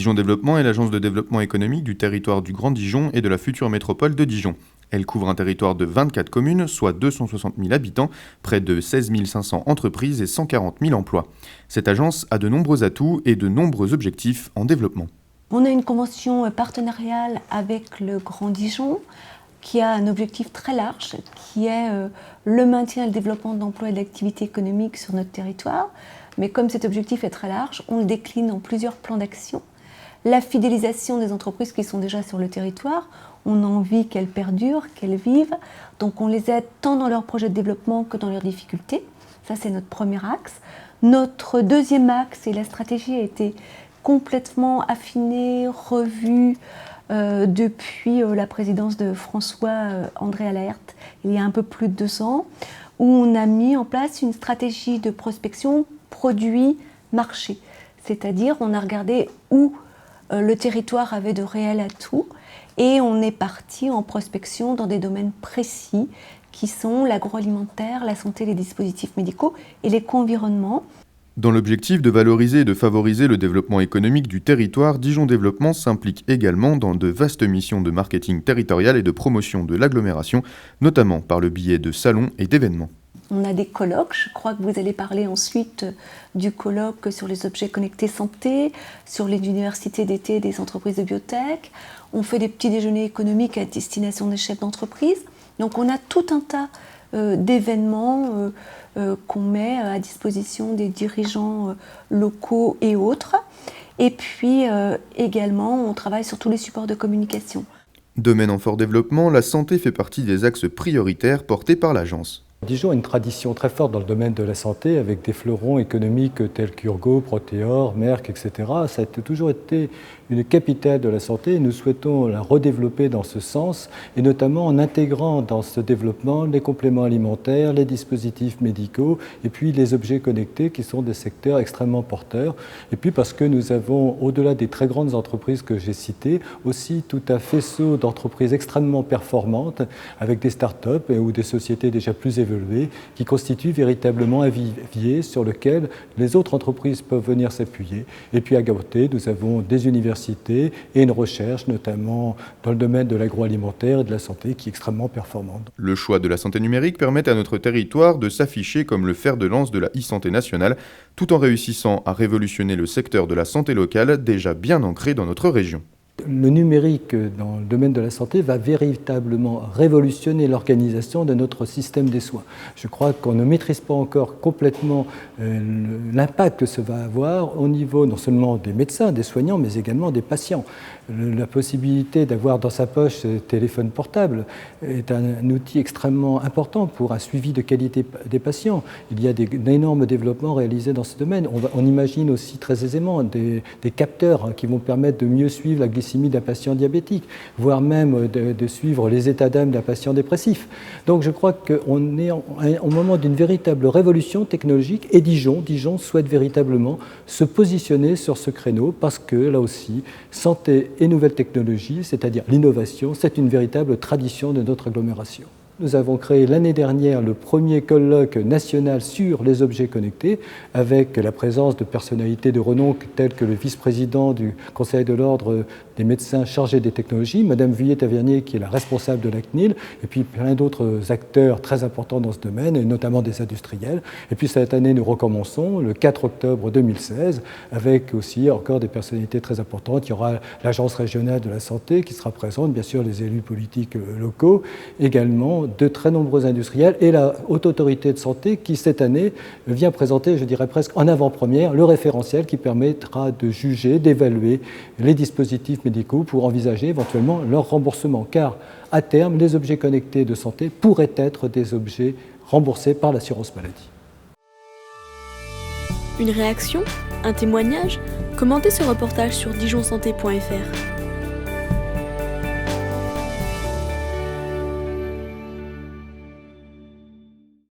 Dijon Développement est l'agence de développement économique du territoire du Grand Dijon et de la future métropole de Dijon. Elle couvre un territoire de 24 communes, soit 260 000 habitants, près de 16 500 entreprises et 140 000 emplois. Cette agence a de nombreux atouts et de nombreux objectifs en développement. On a une convention partenariale avec le Grand Dijon qui a un objectif très large, qui est le maintien et le développement d'emplois et d'activités économiques sur notre territoire. Mais comme cet objectif est très large, on le décline en plusieurs plans d'action. La fidélisation des entreprises qui sont déjà sur le territoire, on a envie qu'elles perdurent, qu'elles vivent. Donc on les aide tant dans leurs projets de développement que dans leurs difficultés. Ça, c'est notre premier axe. Notre deuxième axe, et la stratégie a été complètement affinée, revue depuis la présidence de François-André Allaert, il y a un peu plus de 2 ans, où on a mis en place une stratégie de prospection produit-marché. C'est-à-dire, on a regardé où le territoire avait de réels atouts et on est parti en prospection dans des domaines précis qui sont l'agroalimentaire, la santé, les dispositifs médicaux et l'éco-environnement. Dans l'objectif de valoriser et de favoriser le développement économique du territoire, Dijon Développement s'implique également dans de vastes missions de marketing territorial et de promotion de l'agglomération, notamment par le biais de salons et d'événements. On a des colloques, je crois que vous allez parler ensuite du colloque sur les objets connectés santé, sur les universités d'été des entreprises de biotech. On fait des petits déjeuners économiques à destination des chefs d'entreprise. Donc on a tout un tas d'événements qu'on met à disposition des dirigeants locaux et autres. Et puis également, on travaille sur tous les supports de communication. Domaine en fort développement, la santé fait partie des axes prioritaires portés par l'agence. Dijon a une tradition très forte dans le domaine de la santé avec des fleurons économiques tels qu'Urgo, Protéor, Merck, etc. Ça a toujours été une capitale de la santé et nous souhaitons la redévelopper dans ce sens et notamment en intégrant dans ce développement les compléments alimentaires, les dispositifs médicaux et puis les objets connectés qui sont des secteurs extrêmement porteurs. Et puis parce que nous avons, au-delà des très grandes entreprises que j'ai citées, aussi tout un faisceau d'entreprises extrêmement performantes avec des start-up ou des sociétés déjà plus évoluées qui constituent véritablement un vivier sur lequel les autres entreprises peuvent venir s'appuyer. Et puis à côté, nous avons des universités et une recherche, notamment dans le domaine de l'agroalimentaire et de la santé, qui est extrêmement performante. Le choix de la santé numérique permet à notre territoire de s'afficher comme le fer de lance de la e-santé nationale, tout en réussissant à révolutionner le secteur de la santé locale déjà bien ancré dans notre région. Le numérique dans le domaine de la santé va véritablement révolutionner l'organisation de notre système des soins. Je crois qu'on ne maîtrise pas encore complètement l'impact que ça va avoir au niveau non seulement des médecins, des soignants, mais également des patients. La possibilité d'avoir dans sa poche un téléphone portable est un outil extrêmement important pour un suivi de qualité des patients. Il y a d'énormes développements réalisés dans ce domaine. On imagine aussi très aisément des capteurs qui vont permettre de mieux suivre la glycémie d'un patient diabétique, voire même de suivre les états d'âme d'un patient dépressif. Donc je crois qu'on est au moment d'une véritable révolution technologique et Dijon souhaite véritablement se positionner sur ce créneau parce que là aussi, santé et nouvelles technologies, c'est-à-dire l'innovation, c'est une véritable tradition de notre agglomération. Nous avons créé l'année dernière le premier colloque national sur les objets connectés avec la présence de personnalités de renom telles que le vice-président du Conseil de l'Ordre des médecins chargés des technologies, Madame Vuillet-Tavernier qui est la responsable de la CNIL, et puis plein d'autres acteurs très importants dans ce domaine, et notamment des industriels. Et puis cette année, nous recommençons le 4 octobre 2016 avec aussi encore des personnalités très importantes. Il y aura l'Agence régionale de la santé qui sera présente, bien sûr les élus politiques locaux, également de très nombreux industriels et la Haute Autorité de Santé qui, cette année, vient présenter, je dirais presque en avant-première, le référentiel qui permettra de juger, d'évaluer les dispositifs médicaux pour envisager éventuellement leur remboursement. Car, à terme, les objets connectés de santé pourraient être des objets remboursés par l'assurance maladie. Une réaction? Un témoignage? Commentez ce reportage sur dijonsanté.fr.